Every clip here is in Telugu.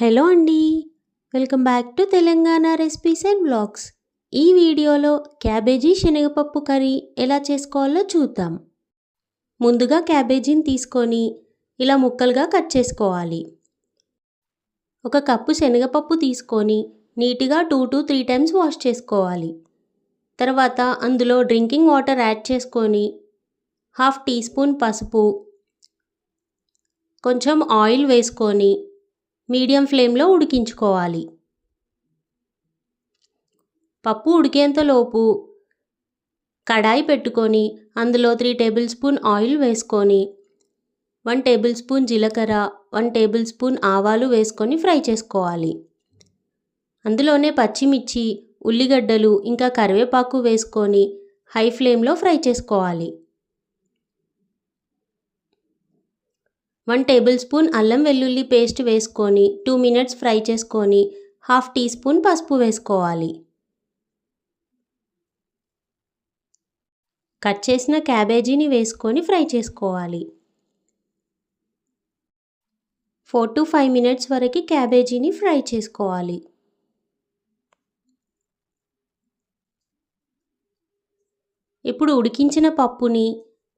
హలో అండి. Welcome back to Telangana recipes and vlogs. ఈ వీడియోలో క్యాబేజీ శనగపప్పు కర్రీ ఎలా చేసుకోవాలో చూద్దాం. ముందుగా క్యాబేజీని తీసుకొని ఇలా ముక్కలుగా కట్ చేసుకోవాలి. ఒక కప్పు శనగపప్పు తీసుకొని నీట్గా 2 to 3 టైమ్స్ వాష్ చేసుకోవాలి. తర్వాత అందులో డ్రింకింగ్ వాటర్ యాడ్ చేసుకొని 1/2 టీ స్పూన్ పసుపు, కొంచెం ఆయిల్ వేసుకొని మీడియం ఫ్లేమ్లో ఉడికించుకోవాలి. పప్పు ఉడికేంతలోపు కడాయి పెట్టుకొని అందులో 3 టేబుల్ స్పూన్ ఆయిల్ వేసుకొని 1 టేబుల్ స్పూన్ జీలకర్ర, 1 టేబుల్ స్పూన్ ఆవాలు వేసుకొని ఫ్రై చేసుకోవాలి. అందులోనే పచ్చిమిర్చి, ఉల్లిగడ్డలు ఇంకా కరివేపాకు వేసుకొని హై ఫ్లేమ్లో ఫ్రై చేసుకోవాలి. 1 టేబుల్ స్పూన్ అల్లం వెల్లుల్లి పేస్ట్ వేసుకొని 2 మినిట్స్ ఫ్రై చేసుకొని 1/2 టీ స్పూన్ పసుపు వేసుకోవాలి. కట్ చేసిన క్యాబేజీని వేసుకొని ఫ్రై చేసుకోవాలి. 4 to 5 మినిట్స్ వరకు క్యాబేజీని ఫ్రై చేసుకోవాలి. ఇప్పుడు ఉడికించిన పప్పుని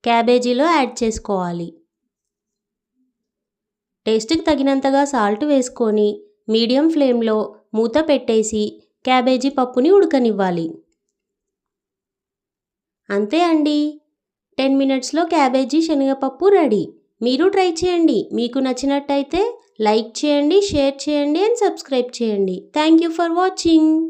క్యాబేజీలో యాడ్ చేసుకోవాలి. టేస్ట్కి తగినంతగా సాల్ట్ వేసుకొని మీడియం ఫ్లేమ్లో మూత పెట్టేసి క్యాబేజీ పప్పుని ఉడకనివ్వాలి. అంతే అండి, 10 మినిట్స్లో క్యాబేజీ శనగపప్పు రెడీ. మీరు ట్రై చేయండి. మీకు నచ్చినట్టయితే లైక్ చేయండి, షేర్ చేయండి అండ్ సబ్స్క్రైబ్ చేయండి. Thank you for watching.